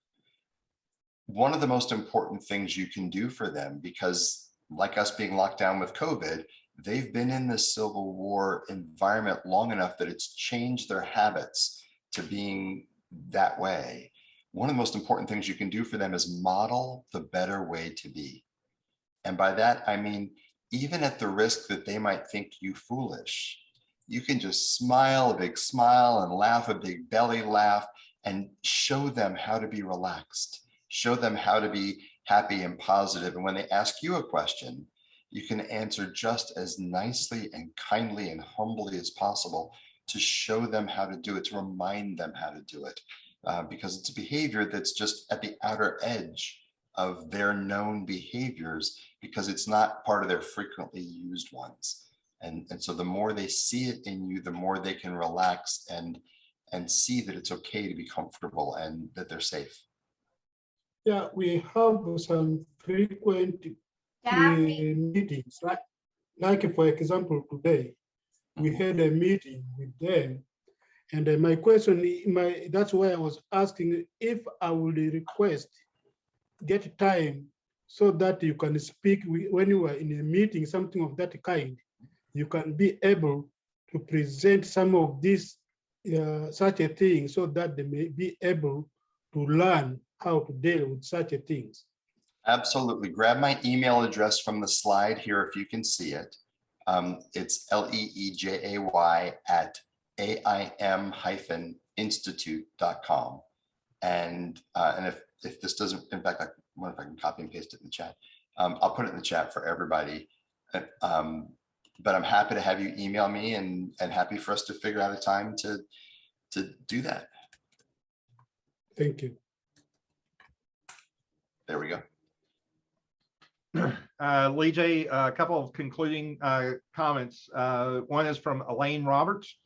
one of the most important things you can do for them, because like us being locked down with COVID, they've been in this civil war environment long enough that it's changed their habits to being that way. One of the most important things you can do for them is model the better way to be. And by that, I mean, even at the risk that they might think you foolish, you can just smile a big smile and laugh a big belly laugh and show them how to be relaxed, show them how to be happy and positive. And when they ask you a question, you can answer just as nicely and kindly and humbly as possible to show them how to do it, to remind them how to do it, because it's a behavior that's just at the outer edge of their known behaviors because it's not part of their frequently used ones. And so the more they see it in you, the more they can relax and see that it's okay to be comfortable and that they're safe. Yeah, we have some frequent meetings, like for example, today, we had a meeting with them. And my question, that's why I was asking if I would request, get time so that you can speak when you are in a meeting, something of that kind, you can be able to present some of this, such a thing so that they may be able to learn how to deal with such a things. Absolutely. Grab my email address from the slide here if you can see it. It's leejay@aim-institute.com. And if this doesn't, in fact, I wonder if I can copy and paste it in the chat. I'll put it in the chat for everybody. But I'm happy to have you email me and happy for us to figure out a time to do that. Thank you. There we go. Lee J, a couple of concluding comments. One is from Elaine Roberts,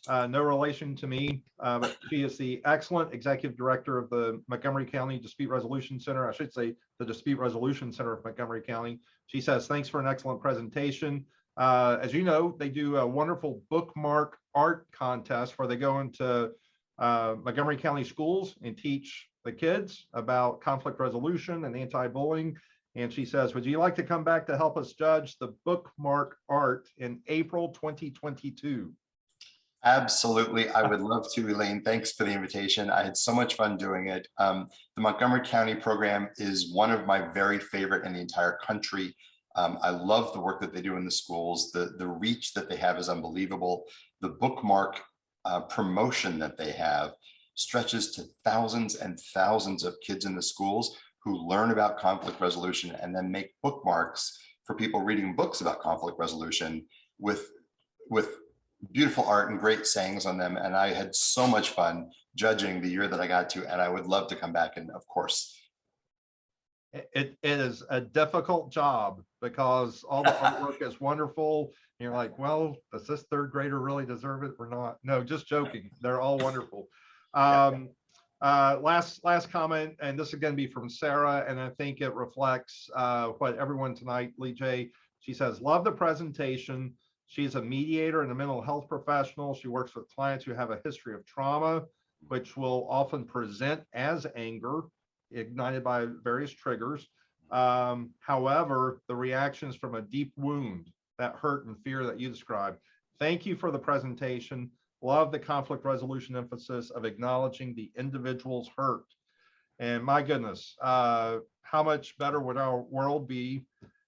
no relation to me, but she is the excellent executive director of the Montgomery County Dispute Resolution Center. I should say the Dispute Resolution Center of Montgomery County. She says, thanks for an excellent presentation. As you know, they do a wonderful bookmark art contest where they go into Montgomery County schools and teach the kids about conflict resolution and anti-bullying. And she says, would you like to come back to help us judge the bookmark art in April 2022? Absolutely. I would love to, Elaine. Thanks for the invitation. I had so much fun doing it. The Montgomery County program is one of my very favorite in the entire country. I love the work that they do in the schools. The reach that they have is unbelievable. The bookmark promotion that they have stretches to thousands and thousands of kids in the schools who learn about conflict resolution and then make bookmarks for people reading books about conflict resolution with beautiful art and great sayings on them. And I had so much fun judging the year that I got to, and I would love to come back. And of course, it is a difficult job because all the artwork is wonderful. And you're like, well, does this third grader really deserve it or not? No, just joking. They're all wonderful. Last comment, and this is going to be from Sarah, and I think it reflects what everyone tonight, Lee J. She says, love the presentation. She's a mediator and a mental health professional. She works with clients who have a history of trauma, which will often present as anger, ignited by various triggers. However, the reactions from a deep wound, that hurt and fear that you described. Thank you for the presentation. Love the conflict resolution emphasis of acknowledging the individual's hurt. And my goodness, how much better would our world be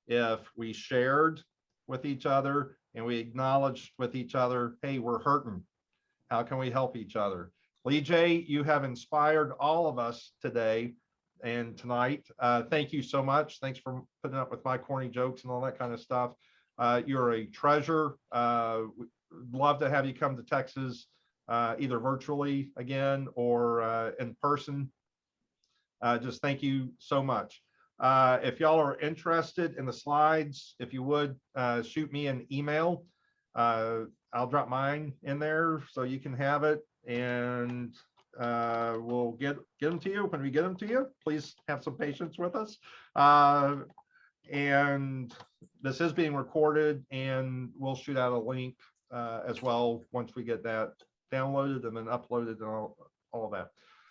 if we shared with each other and we acknowledged with each other, hey, we're hurting. How can we help each other? Lee J, you have inspired all of us today and tonight. Thank you so much. Thanks for putting up with my corny jokes and all that kind of stuff. You're a treasure. Love to have you come to Texas, either virtually again or in person. Just thank you so much. If y'all are interested in the slides, if you would shoot me an email, I'll drop mine in there so you can have it, and we'll get them to you when we get them to you. Please have some patience with us. And this is being recorded, and we'll shoot out a link as well once we get that downloaded and then uploaded and all of that.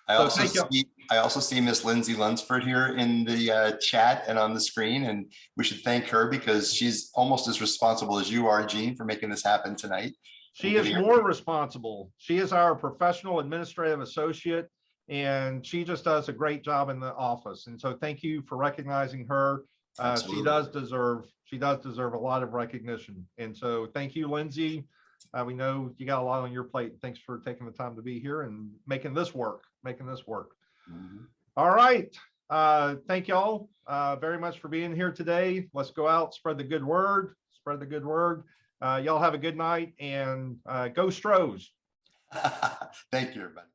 I also see Miss Lindsay Lunsford here in the chat and on the screen, and we should thank her because she's almost as responsible as you are, Gene, for making this happen tonight. She is more responsible. She is our professional administrative associate, and she just does a great job in the office. And so thank you for recognizing her. She does deserve a lot of recognition. And so thank you, Lindsay. We know you got a lot on your plate. Thanks for taking the time to be here and making this work. Mm-hmm. All right. Thank y'all very much for being here today. Let's go out, spread the good word. Y'all have a good night, and go Stros. Thank you, everybody.